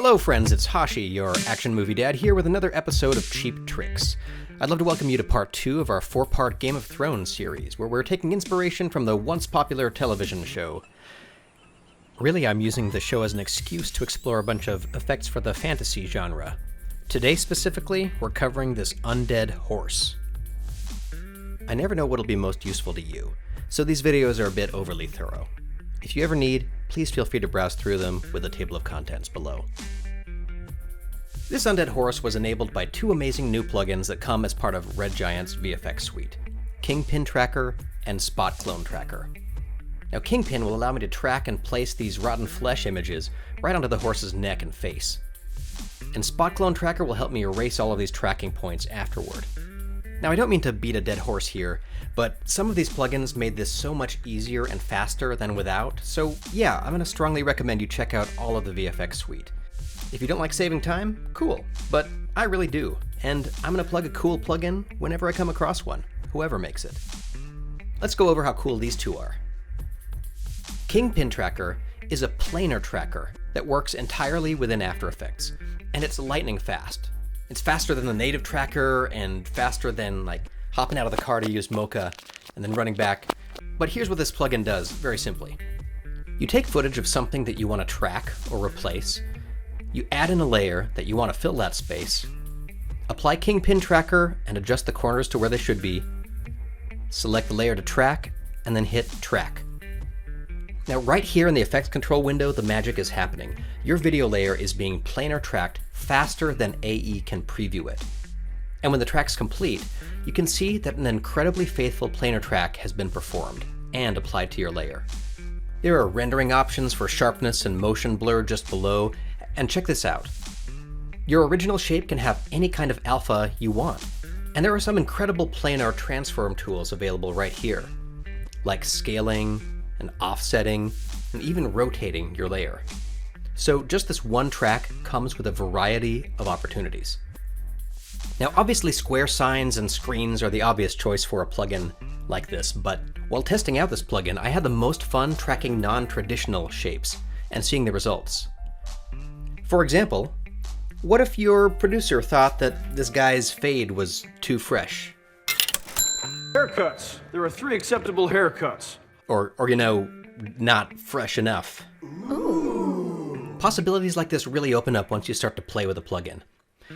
Hello friends, it's Hashi, your action movie dad, here with another episode of Cheap Tricks. I'd love to welcome you to part 2 of our 4-part Game of Thrones series, where we're taking inspiration from the once popular television show. Really, I'm using the show as an excuse to explore a bunch of effects for the fantasy genre. Today specifically, we're covering this undead horse. I never know what'll be most useful to you, so these videos are a bit overly thorough. If you ever need, please feel free to browse through them with a table of contents below. This undead horse was enabled by 2 amazing new plugins that come as part of Red Giant's VFX Suite, Kingpin Tracker and Spot Clone Tracker. Now Kingpin will allow me to track and place these rotten flesh images right onto the horse's neck and face. And Spot Clone Tracker will help me erase all of these tracking points afterward. Now I don't mean to beat a dead horse here, but some of these plugins made this so much easier and faster than without, so yeah, I'm going to strongly recommend you check out all of the VFX Suite. If you don't like saving time, cool, but I really do, and I'm going to plug a cool plugin whenever I come across one, whoever makes it. Let's go over how cool these 2 are. Kingpin Tracker is a planar tracker that works entirely within After Effects, and it's lightning fast. It's faster than the native tracker and faster than hopping out of the car to use Mocha and then running back. But here's what this plugin does, very simply. You take footage of something that you want to track or replace, you add in a layer that you want to fill that space, apply Kingpin Tracker and adjust the corners to where they should be, select the layer to track, and then hit track. Now right here in the effects control window, the magic is happening. Your video layer is being planar tracked faster than AE can preview it. And when the track's complete, you can see that an incredibly faithful planar track has been performed and applied to your layer. There are rendering options for sharpness and motion blur just below, and check this out. Your original shape can have any kind of alpha you want, and there are some incredible planar transform tools available right here, like scaling and offsetting and even rotating your layer. So just this one track comes with a variety of opportunities. Now obviously square signs and screens are the obvious choice for a plugin like this, but while testing out this plugin, I had the most fun tracking non-traditional shapes and seeing the results. For example, what if your producer thought that this guy's fade was too fresh? Haircuts. There are 3 acceptable haircuts. Or not fresh enough. Ooh. Possibilities like this really open up once you start to play with a plugin.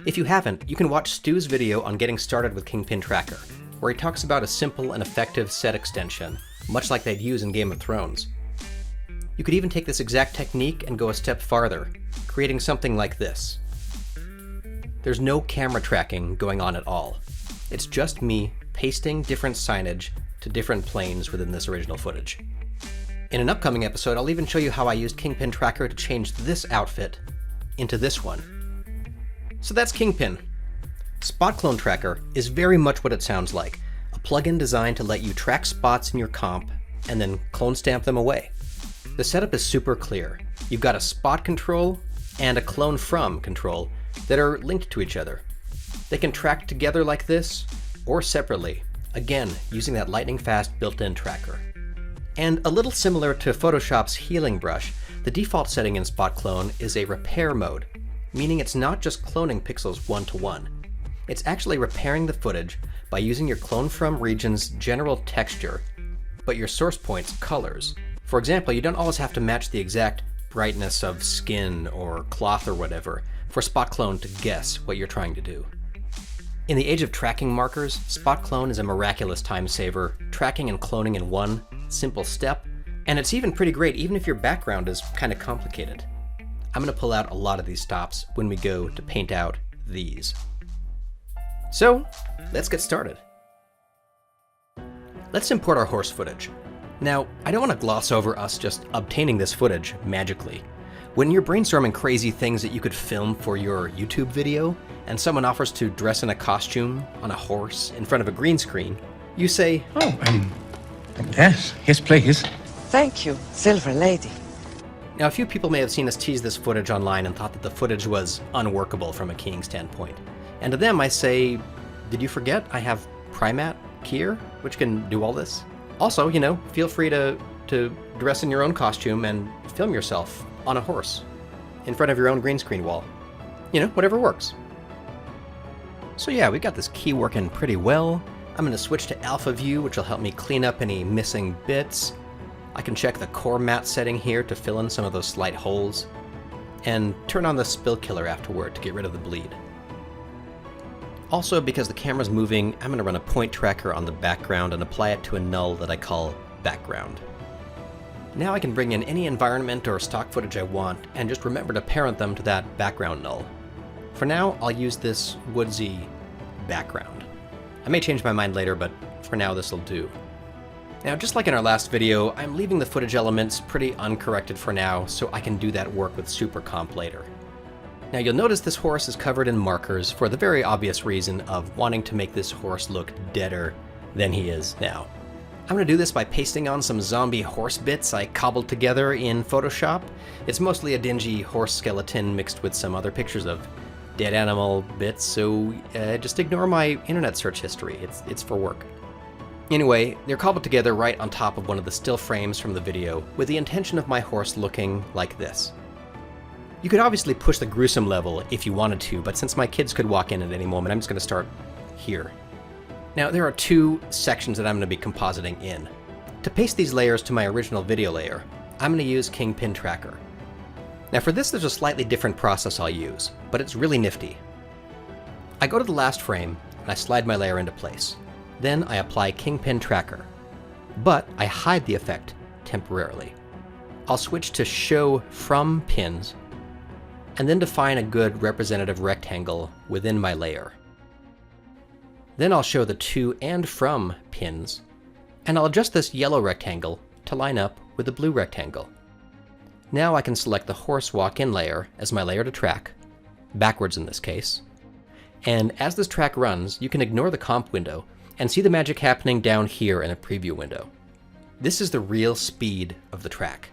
If you haven't, you can watch Stu's video on getting started with Kingpin Tracker, where he talks about a simple and effective set extension, much like they'd use in Game of Thrones. You could even take this exact technique and go a step farther, creating something like this. There's no camera tracking going on at all. It's just me pasting different signage to different planes within this original footage. In an upcoming episode, I'll even show you how I used Kingpin Tracker to change this outfit into this one. So that's Kingpin. Spot Clone Tracker is very much what it sounds like, a plugin designed to let you track spots in your comp and then clone stamp them away. The setup is super clear. You've got a spot control and a clone from control that are linked to each other. They can track together like this or separately, again using that lightning fast built-in tracker. And a little similar to Photoshop's healing brush, the default setting in Spot Clone is a repair mode, meaning it's not just cloning pixels one-to-one. It's actually repairing the footage by using your clone from region's general texture, but your source point's colors. For example, you don't always have to match the exact brightness of skin or cloth or whatever for Spot Clone to guess what you're trying to do. In the age of tracking markers, Spot Clone is a miraculous time saver, tracking and cloning in one simple step, and it's even pretty great even if your background is kind of complicated. I'm going to pull out a lot of these stops when we go to paint out these. So, let's get started. Let's import our horse footage. Now, I don't want to gloss over us just obtaining this footage magically. When you're brainstorming crazy things that you could film for your YouTube video, and someone offers to dress in a costume on a horse in front of a green screen, you say, Yes, please. Thank you, Silver Lady. Now, a few people may have seen us tease this footage online and thought that the footage was unworkable from a keying standpoint. And to them I say, did you forget I have Primat Keyer, which can do all this? Also, feel free to dress in your own costume and film yourself on a horse. in front of your own green screen wall. You know, whatever works. So yeah, we got this key working pretty well. I'm going to switch to alpha view, which will help me clean up any missing bits. I can check the core matte setting here to fill in some of those slight holes, and turn on the spill killer afterward to get rid of the bleed. Also, because the camera's moving, I'm going to run a point tracker on the background and apply it to a null that I call background. Now I can bring in any environment or stock footage I want, and just remember to parent them to that background null. For now, I'll use this woodsy background. I may change my mind later, but for now this'll do. Now, just like in our last video, I'm leaving the footage elements pretty uncorrected for now, so I can do that work with Supercomp later. Now you'll notice this horse is covered in markers for the very obvious reason of wanting to make this horse look deader than he is now. I'm going to do this by pasting on some zombie horse bits I cobbled together in Photoshop. It's mostly a dingy horse skeleton mixed with some other pictures of dead animal bits, so just ignore my internet search history. It's for work. Anyway, they're cobbled together right on top of one of the still frames from the video, with the intention of my horse looking like this. You could obviously push the gruesome level if you wanted to, but since my kids could walk in at any moment, I'm just going to start here. Now, there are two sections that I'm going to be compositing in. To paste these layers to my original video layer, I'm going to use Kingpin Tracker. Now for this, there's a slightly different process I'll use, but it's really nifty. I go to the last frame, and I slide my layer into place. Then I apply Kingpin Tracker, but I hide the effect temporarily. I'll switch to Show From Pins, and then define a good representative rectangle within my layer. Then I'll show the To and From pins, and I'll adjust this yellow rectangle to line up with the blue rectangle. Now I can select the horse walk-in layer as my layer to track, backwards in this case, and as this track runs, you can ignore the comp window and see the magic happening down here in a preview window. This is the real speed of the track.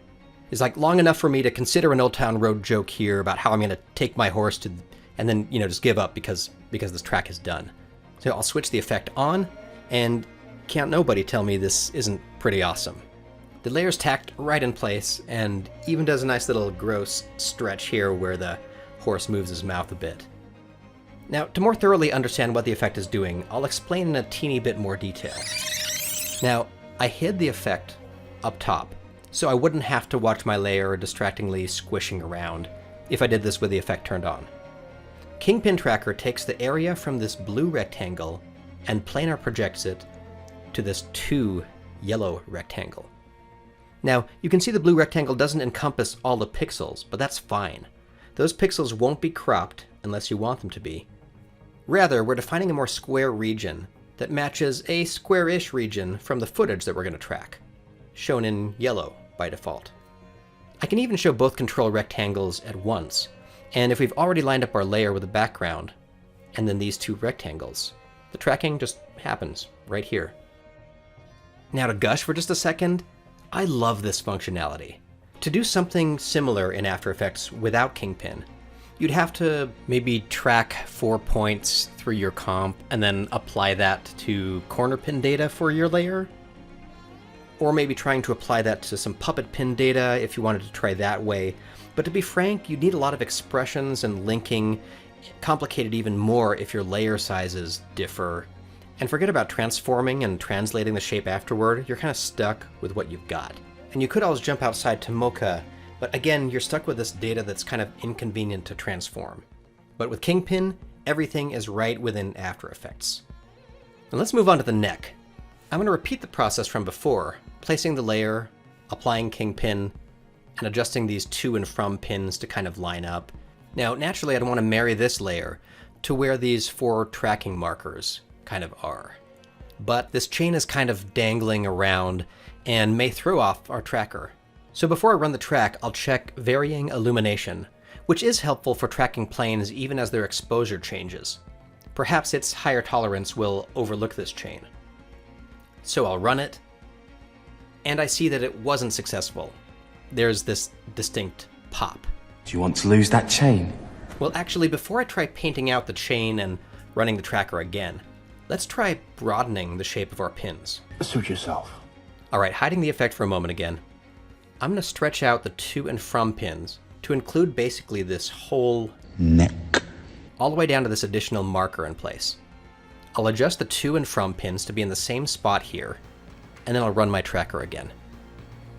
It's like long enough for me to consider an Old Town Road joke here about how I'm going to take my horse to, and then, just give up because this track is done. So I'll switch the effect on, and can't nobody tell me this isn't pretty awesome. The layer's tacked right in place, and even does a nice little gross stretch here where the horse moves his mouth a bit. Now, to more thoroughly understand what the effect is doing, I'll explain in a teeny bit more detail. Now, I hid the effect up top, so I wouldn't have to watch my layer distractingly squishing around if I did this with the effect turned on. Kingpin Tracker takes the area from this blue rectangle and planar projects it to this To yellow rectangle. Now, you can see the blue rectangle doesn't encompass all the pixels, but that's fine. Those pixels won't be cropped unless you want them to be. Rather, we're defining a more square region that matches a square-ish region from the footage that we're going to track, shown in yellow by default. I can even show both control rectangles at once, and if we've already lined up our layer with a background, and then these two rectangles, the tracking just happens right here. Now to gush for just a second, I love this functionality. To do something similar in After Effects without Kingpin, you'd have to maybe track 4 points through your comp and then apply that to corner pin data for your layer. Or maybe trying to apply that to some puppet pin data if you wanted to try that way. But to be frank, you'd need a lot of expressions and linking, complicated even more if your layer sizes differ. And forget about transforming and translating the shape afterward, you're kind of stuck with what you've got. And you could always jump outside to Mocha, but again, you're stuck with this data that's kind of inconvenient to transform. But with Kingpin, everything is right within After Effects. Now let's move on to the neck. I'm going to repeat the process from before, placing the layer, applying Kingpin, and adjusting these To and From pins to kind of line up. Now, naturally, I'd want to marry this layer to where these 4 tracking markers kind of are. But this chain is kind of dangling around and may throw off our tracker. So before I run the track, I'll check varying illumination, which is helpful for tracking planes even as their exposure changes. Perhaps its higher tolerance will overlook this chain. So I'll run it, and I see that it wasn't successful. There's this distinct pop. Do you want to lose that chain? Well, actually, before I try painting out the chain and running the tracker again, let's try broadening the shape of our pins. Suit yourself. All right, hiding the effect for a moment again. I'm going to stretch out the To and From pins to include basically this whole Neck. all the way down to this additional marker in place. I'll adjust the to and from pins to be in the same spot here, and then I'll run my tracker again.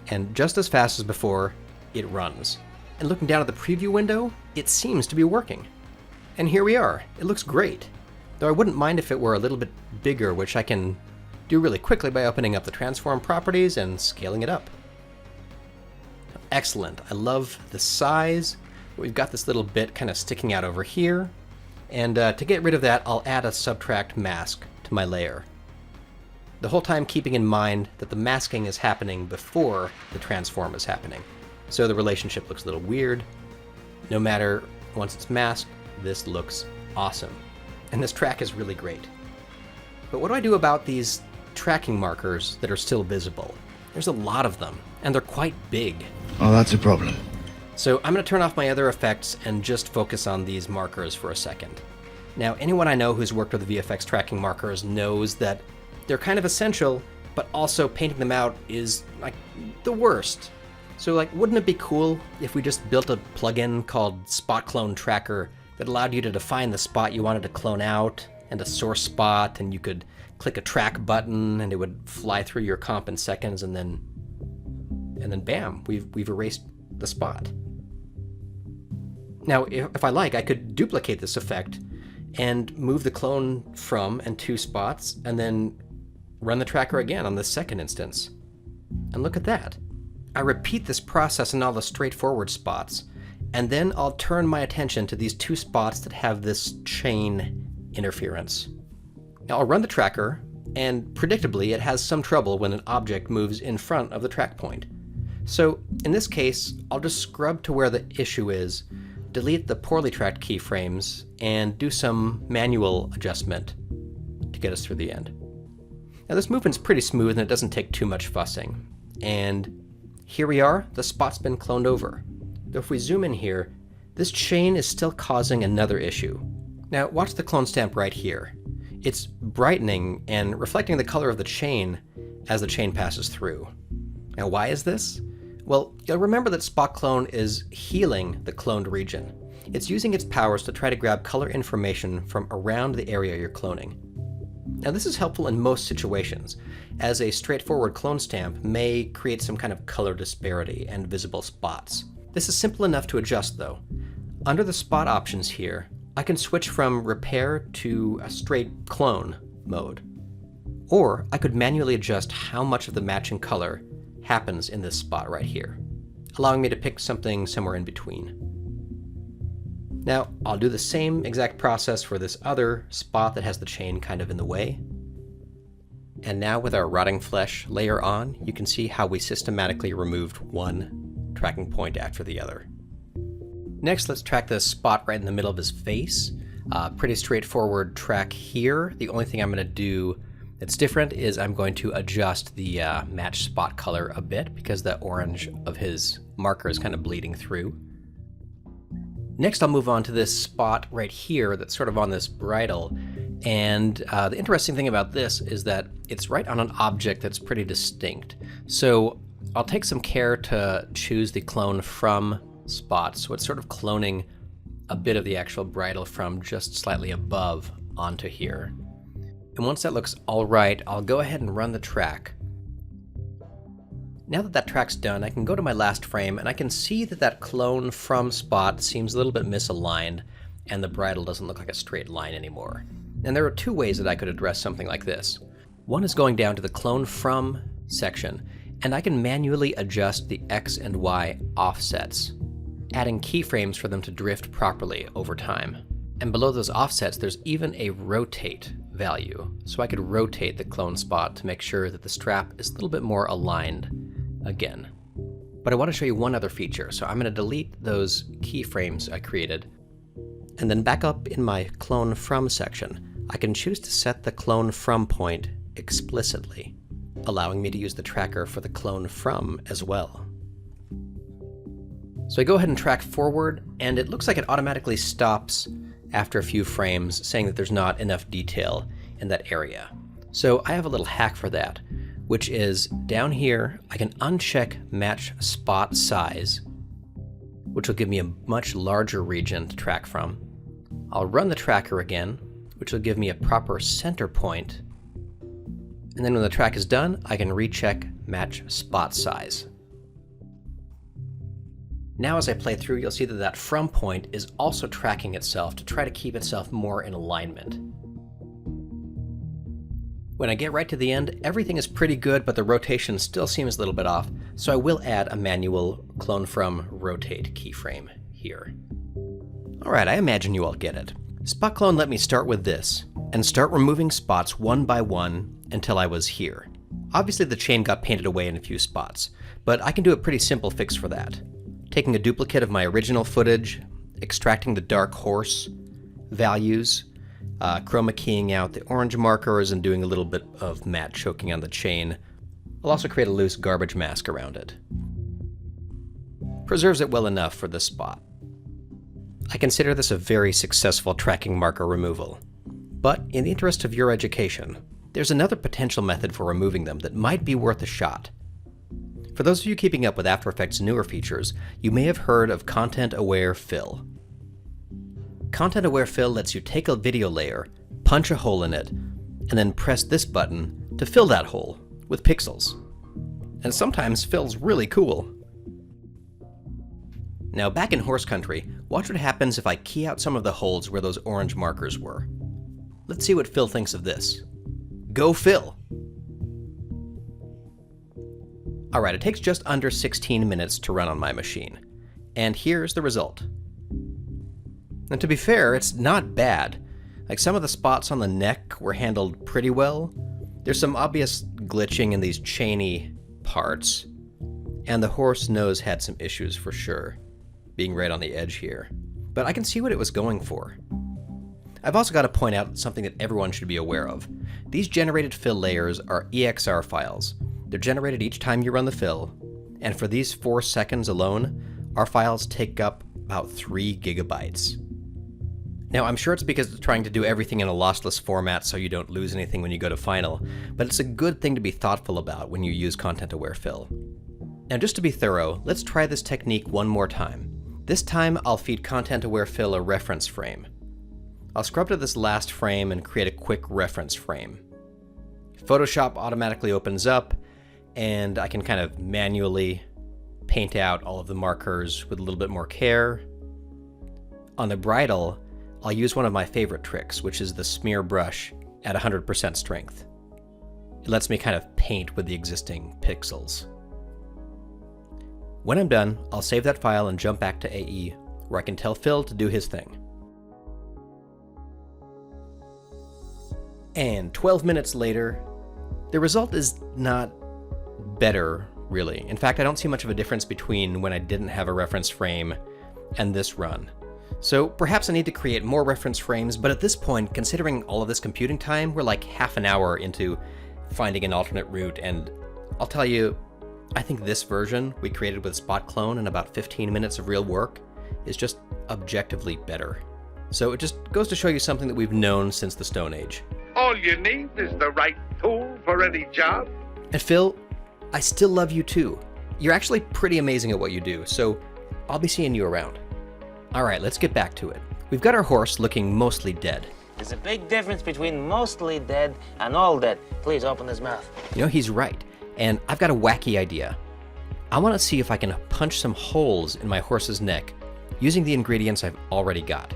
And just as fast as before, it runs. And looking down at the preview window, it seems to be working. And here we are. It looks great. Though I wouldn't mind if it were a little bit bigger, which I can do really quickly by opening up the transform properties and scaling it up. Excellent. I love the size. We've got this little bit kind of sticking out over here. And to get rid of that, I'll add a subtract mask to my layer. The whole time keeping in mind that the masking is happening before the transform is happening. So the relationship looks a little weird. No matter, once it's masked, this looks awesome. And this track is really great. But what do I do about these tracking markers that are still visible? There's a lot of them, and they're quite big. Oh, that's a problem. So I'm going to turn off my other effects and just focus on these markers for a second. Now, anyone I know who's worked with VFX tracking markers knows that they're kind of essential, but also painting them out is like the worst. So like, wouldn't it be cool if we just built a plugin called Spot Clone Tracker that allowed you to define the spot you wanted to clone out and a source spot, and you could click a track button and it would fly through your comp in seconds, and then bam, we've erased the spot. Now, if I like, I could duplicate this effect and move the clone from and to spots, and then run the tracker again on the second instance. And look at that. I repeat this process in all the straightforward spots, and then I'll turn my attention to these two spots that have this chain interference. Now I'll run the tracker, and predictably it has some trouble when an object moves in front of the track point. So in this case, I'll just scrub to where the issue is, delete the poorly tracked keyframes, and do some manual adjustment to get us through the end. Now this movement's pretty smooth and it doesn't take too much fussing. And here we are, the spot's been cloned over. Though if we zoom in here, this chain is still causing another issue. Now watch the clone stamp right here. It's brightening and reflecting the color of the chain as the chain passes through. Now why is this? Well, you'll remember that Spot Clone is healing the cloned region. It's using its powers to try to grab color information from around the area you're cloning. Now this is helpful in most situations, as a straightforward clone stamp may create some kind of color disparity and visible spots. This is simple enough to adjust though. Under the spot options here, I can switch from repair to a straight clone mode. Or I could manually adjust how much of the matching color happens in this spot right here, allowing me to pick something somewhere in between. Now, I'll do the same exact process for this other spot that has the chain kind of in the way. And now with our rotting flesh layer on, you can see how we systematically removed one tracking point after the other. Next, let's track the spot right in the middle of his face. Pretty straightforward track here. The only thing I'm going to do that's different is I'm going to adjust the match spot color a bit because the orange of his marker is kind of bleeding through. Next, I'll move on to this spot right here that's sort of on this bridle. And the interesting thing about this is that it's right on an object that's pretty distinct. So I'll take some care to choose the clone from spot. So it's sort of cloning a bit of the actual bridle from just slightly above onto here. And once that looks all right, I'll go ahead and run the track. Now that that track's done, I can go to my last frame and I can see that that clone from spot seems a little bit misaligned and the bridle doesn't look like a straight line anymore. And there are two ways that I could address something like this. One is going down to the clone from section, and I can manually adjust the X and Y offsets, adding keyframes for them to drift properly over time. And below those offsets, there's even a rotate value. So I could rotate the clone spot to make sure that the strap is a little bit more aligned again. But I want to show you one other feature. So I'm going to delete those keyframes I created. And then back up in my clone from section, I can choose to set the clone from point explicitly, allowing me to use the tracker for the clone from as well. So I go ahead and track forward, and it looks like it automatically stops after a few frames, saying that there's not enough detail in that area. So I have a little hack for that, which is down here, I can uncheck match spot size, which will give me a much larger region to track from. I'll run the tracker again, which will give me a proper center point. And then when the track is done, I can recheck match spot size. Now as I play through, you'll see that that from point is also tracking itself to try to keep itself more in alignment. When I get right to the end, everything is pretty good, but the rotation still seems a little bit off, so I will add a manual clone from rotate keyframe here. Alright, I imagine you all get it. Spot clone let me start with this, and start removing spots one by one until I was here. Obviously the chain got painted away in a few spots, but I can do a pretty simple fix for that. Taking a duplicate of my original footage, extracting the dark horse values, chroma keying out the orange markers and doing a little bit of matte choking on the chain. I'll also create a loose garbage mask around it. Preserves it well enough for this spot. I consider this a very successful tracking marker removal. But in the interest of your education, there's another potential method for removing them that might be worth a shot. For those of you keeping up with After Effects' newer features, you may have heard of Content-Aware Fill. Content-Aware Fill lets you take a video layer, punch a hole in it, and then press this button to fill that hole with pixels. And sometimes fill's really cool. Now back in horse country, watch what happens if I key out some of the holes where those orange markers were. Let's see what Phil thinks of this. Go Phil! Alright, it takes just under 16 minutes to run on my machine. And here's the result. And to be fair, it's not bad. Like, some of the spots on the neck were handled pretty well. There's some obvious glitching in these chainy parts. And the horse nose had some issues for sure, being right on the edge here. But I can see what it was going for. I've also got to point out something that everyone should be aware of. These generated fill layers are EXR files. They're generated each time you run the fill, and for these 4 seconds alone, our files take up about 3 gigabytes. Now, I'm sure it's because it's trying to do everything in a lossless format so you don't lose anything when you go to final, but it's a good thing to be thoughtful about when you use Content-Aware Fill. Now, just to be thorough, let's try this technique one more time. This time, I'll feed Content-Aware Fill a reference frame. I'll scrub to this last frame and create a quick reference frame. Photoshop automatically opens up, and I can kind of manually paint out all of the markers with a little bit more care. On the bridle, I'll use one of my favorite tricks, which is the smear brush at 100% strength. It lets me kind of paint with the existing pixels. When I'm done, I'll save that file and jump back to AE, where I can tell Phil to do his thing. And 12 minutes later, the result is not better, really. In fact, I don't see much of a difference between when I didn't have a reference frame and this run. So perhaps I need to create more reference frames, but at this point, considering all of this computing time, we're like half an hour into finding an alternate route, and I'll tell you, I think this version we created with Spot Clone and about 15 minutes of real work is just objectively better. So it just goes to show you something that we've known since the Stone Age. All you need is the right tool for any job. And Phil, I still love you too. You're actually pretty amazing at what you do, so I'll be seeing you around. Alright, let's get back to it. We've got our horse looking mostly dead. There's a big difference between mostly dead and all dead. Please open his mouth. You know, he's right, and I've got a wacky idea. I want to see if I can punch some holes in my horse's neck using the ingredients I've already got.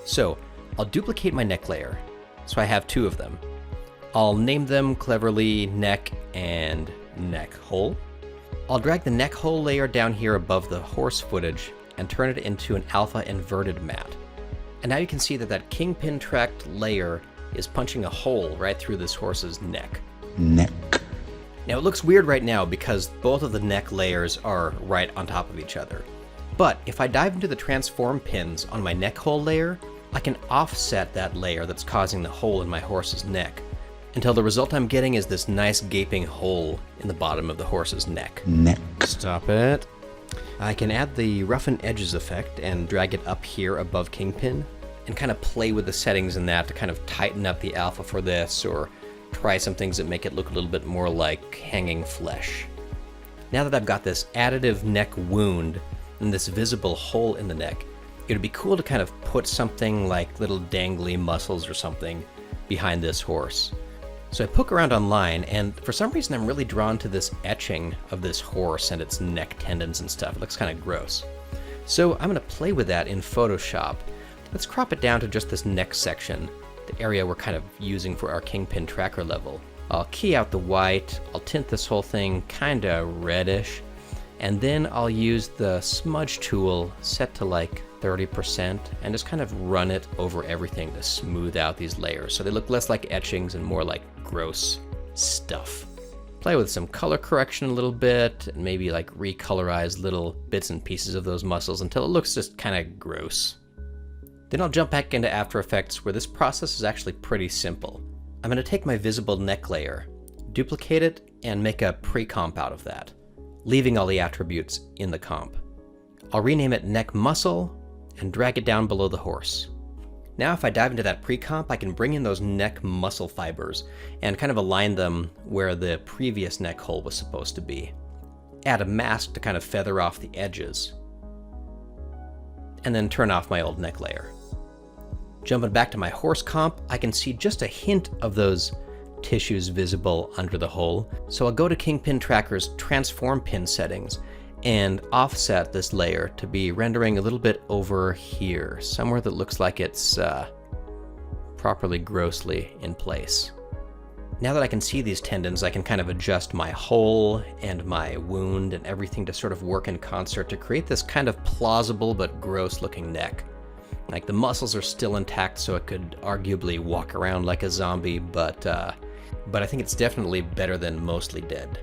So, I'll duplicate my neck layer, so I have 2 of them. I'll name them cleverly neck and neck hole. I'll drag the neck hole layer down here above the horse footage and turn it into an alpha inverted matte. And now you can see that that Kingpin tracked layer is punching a hole right through this horse's neck. Neck. Now it looks weird right now because both of the neck layers are right on top of each other. But if I dive into the transform pins on my neck hole layer, I can offset that layer that's causing the hole in my horse's neck until the result I'm getting is this nice gaping hole in the bottom of the horse's neck. Neck. Stop it. I can add the roughen edges effect and drag it up here above Kingpin and kind of play with the settings in that to kind of tighten up the alpha for this, or try some things that make it look a little bit more like hanging flesh. Now that I've got this additive neck wound, and this visible hole in the neck, it would be cool to kind of put something like little dangly muscles or something behind this horse. So I poke around online, and for some reason I'm really drawn to this etching of this horse and its neck tendons and stuff. It looks kind of gross. So I'm going to play with that in Photoshop. Let's crop it down to just this neck section, the area we're kind of using for our Kingpin tracker level. I'll key out the white, I'll tint this whole thing kind of reddish, and then I'll use the smudge tool set to like 30% and just kind of run it over everything to smooth out these layers so they look less like etchings and more like gross stuff. Play with some color correction a little bit and maybe like recolorize little bits and pieces of those muscles until it looks just kind of gross. Then I'll jump back into After Effects where this process is actually pretty simple. I'm going to take my visible neck layer, duplicate it, and make a pre-comp out of that, leaving all the attributes in the comp. I'll rename it Neck Muscle and drag it down below the horse. Now if I dive into that pre-comp, I can bring in those neck muscle fibers and kind of align them where the previous neck hole was supposed to be. Add a mask to kind of feather off the edges, and then turn off my old neck layer. Jumping back to my horse comp, I can see just a hint of those tissues visible under the hole, so I'll go to Kingpin Tracker's Transform Pin settings and offset this layer to be rendering a little bit over here, somewhere that looks like it's properly grossly in place. Now that I can see these tendons, I can kind of adjust my hole and my wound and everything to sort of work in concert to create this kind of plausible but gross looking neck. Like the muscles are still intact, so it could arguably walk around like a zombie, but I think it's definitely better than mostly dead.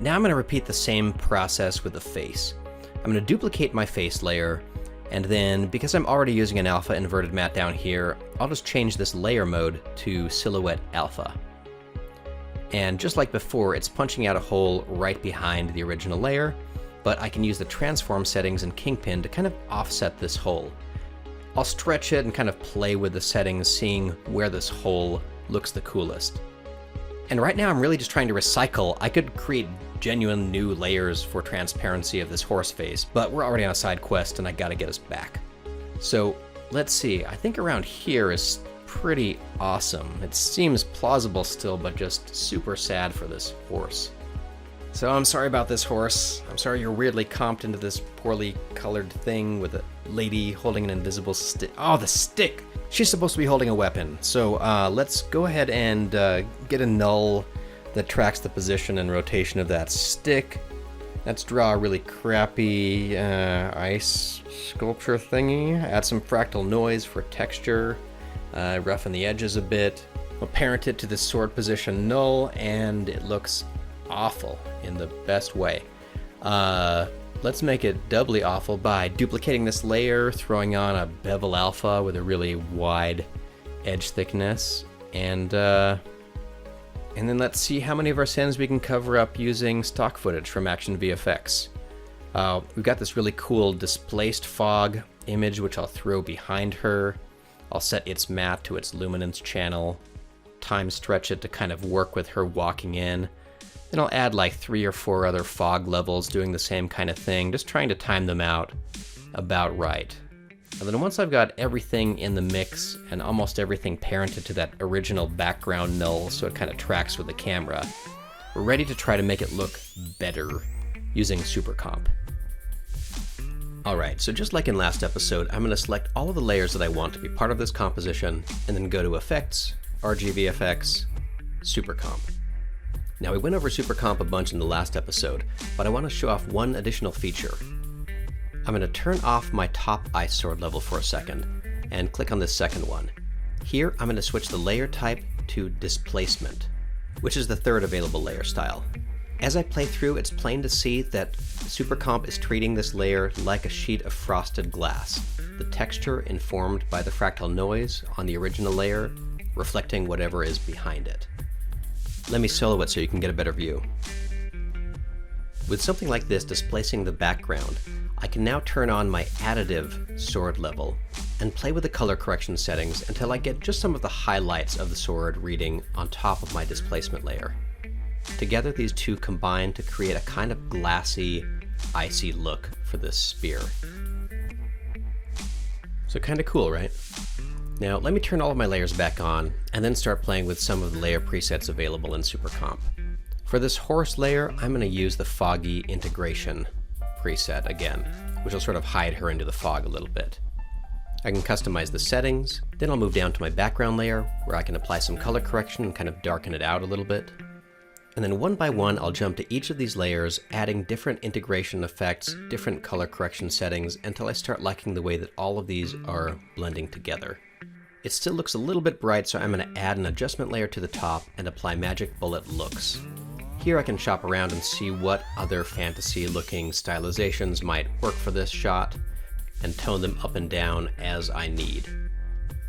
Now I'm going to repeat the same process with the face. I'm going to duplicate my face layer, and then because I'm already using an alpha inverted matte down here, I'll just change this layer mode to Silhouette Alpha. And just like before, it's punching out a hole right behind the original layer, but I can use the transform settings in Kingpin to kind of offset this hole. I'll stretch it and kind of play with the settings, seeing where this hole looks the coolest. And right now I'm really just trying to recycle. I could create genuine new layers for transparency of this horse face, but we're already on a side quest and I gotta get us back. So let's see, I think around here is pretty awesome. It seems plausible still, but just super sad for this horse. So I'm sorry about this horse. I'm sorry you're weirdly comped into this poorly colored thing with a lady holding an invisible stick. Oh, the stick! She's supposed to be holding a weapon. So let's go ahead and get a null that tracks the position and rotation of that stick. Let's draw a really crappy ice sculpture thingy. Add some fractal noise for texture. Roughen the edges a bit. We'll parent it to this sword position null, and it looks awful in the best way. Let's make it doubly awful by duplicating this layer, throwing on a bevel alpha with a really wide edge thickness, and then let's see how many of our sins we can cover up using stock footage from Action VFX. We've got this really cool displaced fog image which I'll throw behind her. I'll set its matte to its luminance channel, time stretch it to kind of work with her walking in. Then I'll add like 3 or 4 other fog levels doing the same kind of thing, just trying to time them out about right. And then once I've got everything in the mix and almost everything parented to that original background null so it kind of tracks with the camera, we're ready to try to make it look better using Supercomp. Alright, so just like in last episode, I'm going to select all of the layers that I want to be part of this composition and then go to Effects, RGVFX, Supercomp. Now we went over Supercomp a bunch in the last episode, but I want to show off one additional feature. I'm going to turn off my top ice sword level for a second, and click on this second one. Here I'm going to switch the layer type to Displacement, which is the third available layer style. As I play through, it's plain to see that Supercomp is treating this layer like a sheet of frosted glass, the texture informed by the fractal noise on the original layer, reflecting whatever is behind it. Let me solo it so you can get a better view. With something like this displacing the background, I can now turn on my additive sword level and play with the color correction settings until I get just some of the highlights of the sword reading on top of my displacement layer. Together these two combine to create a kind of glassy, icy look for this spear. So kind of cool, right? Now let me turn all of my layers back on and then start playing with some of the layer presets available in Supercomp. For this horse layer, I'm going to use the foggy integration preset again, which will sort of hide her into the fog a little bit. I can customize the settings, then I'll move down to my background layer where I can apply some color correction and kind of darken it out a little bit. And then one by one I'll jump to each of these layers, adding different integration effects, different color correction settings, until I start liking the way that all of these are blending together. It still looks a little bit bright, so I'm going to add an adjustment layer to the top and apply magic bullet looks. Here I can shop around and see what other fantasy-looking stylizations might work for this shot, and tone them up and down as I need.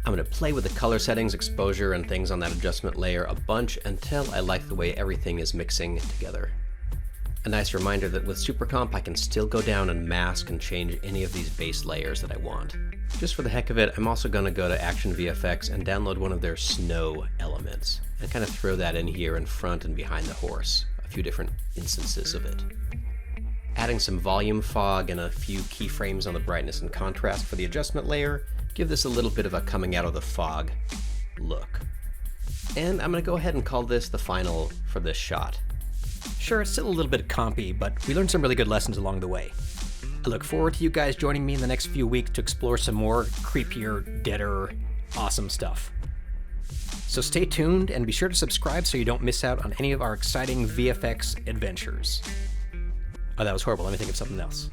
I'm going to play with the color settings, exposure, and things on that adjustment layer a bunch until I like the way everything is mixing together. A nice reminder that with Supercomp I can still go down and mask and change any of these base layers that I want. Just for the heck of it, I'm also going to go to Action VFX and download one of their snow elements, and kind of throw that in here in front and behind the horse, a few different instances of it. Adding some volume fog and a few keyframes on the brightness and contrast for the adjustment layer give this a little bit of a coming out of the fog look. And I'm going to go ahead and call this the final for this shot. Sure, it's still a little bit compy, but we learned some really good lessons along the way. I look forward to you guys joining me in the next few weeks to explore some more creepier, deader, awesome stuff. So stay tuned and be sure to subscribe so you don't miss out on any of our exciting VFX adventures. Oh, that was horrible. Let me think of something else.